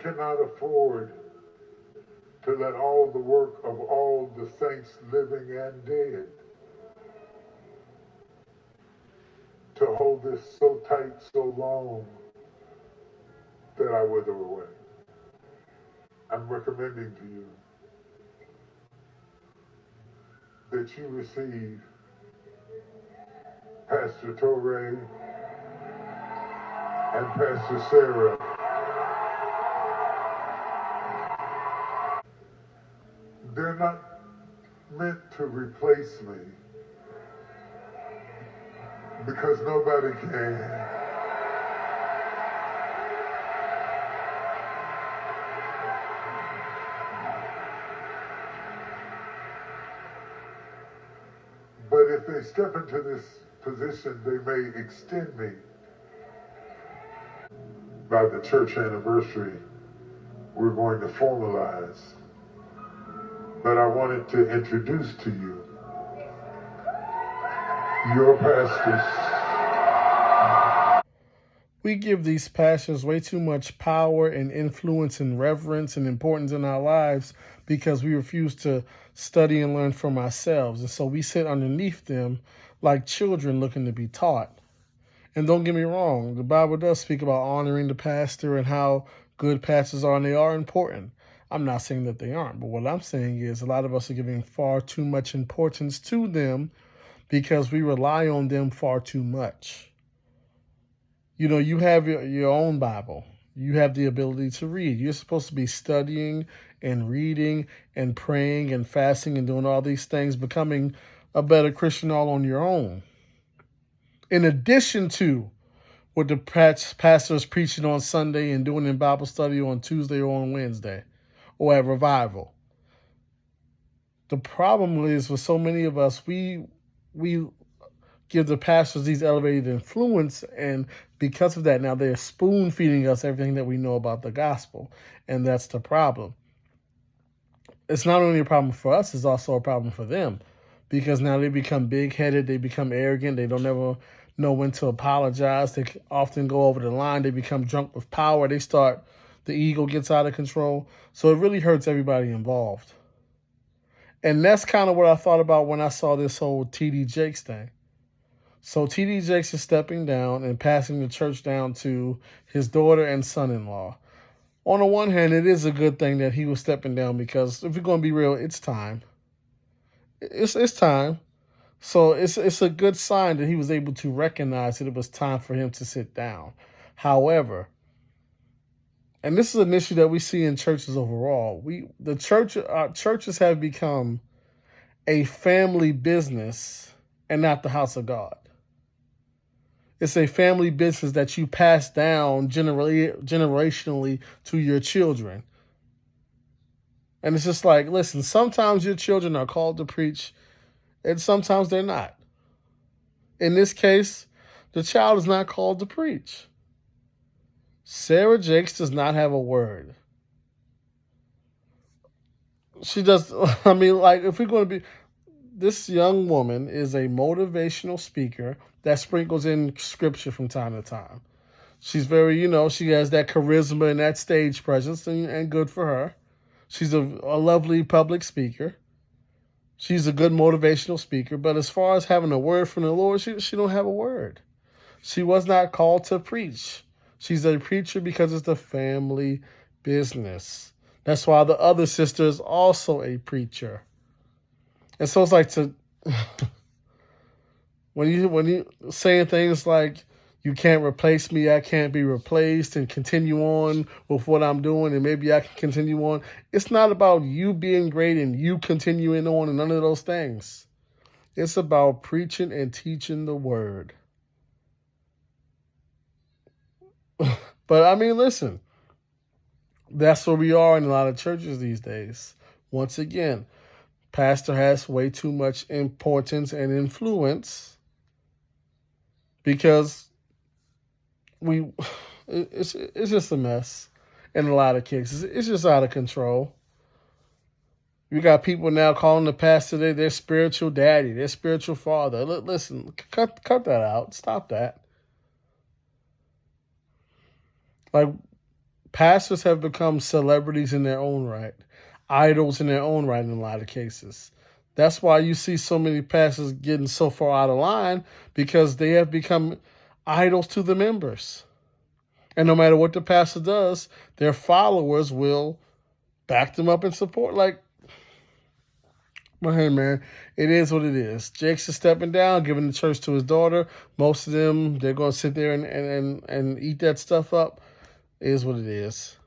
cannot afford to let all the work of all the saints living and dead to hold this so tight, so long that I wither away. I'm recommending to you that you receive Pastor Torrey and Pastor Sarah. They're not meant to replace me because nobody can. But if they step into this position, they may extend me. By the church anniversary, we're going to formalize. But I wanted to introduce to you your pastors. We give these pastors way too much power and influence and reverence and importance in our lives because we refuse to study and learn from ourselves. And so we sit underneath them like children looking to be taught. And don't get me wrong, the Bible does speak about honoring the pastor and how good pastors are, and they are important. I'm not saying that they aren't, but what I'm saying is a lot of us are giving far too much importance to them because we rely on them far too much. You know, you have your own Bible. You have the ability to read. You're supposed to be studying and reading and praying and fasting and doing all these things, becoming a better Christian all on your own. In addition to what the pastor is preaching on Sunday and doing in Bible study on Tuesday or on Wednesday or at revival. The problem is with so many of us, we give the pastors these elevated influence, and because of that, now they're spoon feeding us everything that we know about the gospel, and that's the problem. It's not only a problem for us, it's also a problem for them, because now they become big-headed, they become arrogant, they don't ever know when to apologize, they often go over the line, they become drunk with power, the ego gets out of control, so it really hurts everybody involved. And that's kind of what I thought about when I saw this whole T.D. Jakes thing. So T.D. Jakes is stepping down and passing the church down to his daughter and son-in-law. On the one hand, it is a good thing that he was stepping down because if you're going to be real, it's time. It's time. So it's a good sign that he was able to recognize that it was time for him to sit down. However, and this is an issue that we see in churches overall, churches have become a family business and not the house of God. It's a family business that you pass down generationally to your children. And it's just like, listen, sometimes your children are called to preach and sometimes they're not. In this case, the child is not called to preach. Sarah Jakes does not have a word. She does, if we're going to be, this young woman is a motivational speaker that sprinkles in scripture from time to time. She's very, she has that charisma and that stage presence, and good for her. She's a lovely public speaker. She's a good motivational speaker. But as far as having a word from the Lord, she don't have a word. She was not called to preach. She's a preacher because it's the family business. That's why the other sister is also a preacher. And so it's like when you saying things like, you can't replace me, I can't be replaced, and continue on with what I'm doing, and maybe I can continue on. It's not about you being great and you continuing on and none of those things. It's about preaching and teaching the word. But listen, that's where we are in a lot of churches these days. Once again, pastor has way too much importance and influence because it's just a mess in a lot of cases. It's just out of control. You got people now calling the pastor their spiritual daddy, their spiritual father. Listen, cut that out. Stop that. Like, Pastors have become celebrities in their own right, idols in their own right in a lot of cases. That's why you see so many pastors getting so far out of line, because they have become idols to the members. And no matter what the pastor does, their followers will back them up and support. Like, well, hey, man, it is what it is. Jakes is stepping down, giving the church to his daughter. Most of them, they're going to sit there and eat that stuff up. It is what it is.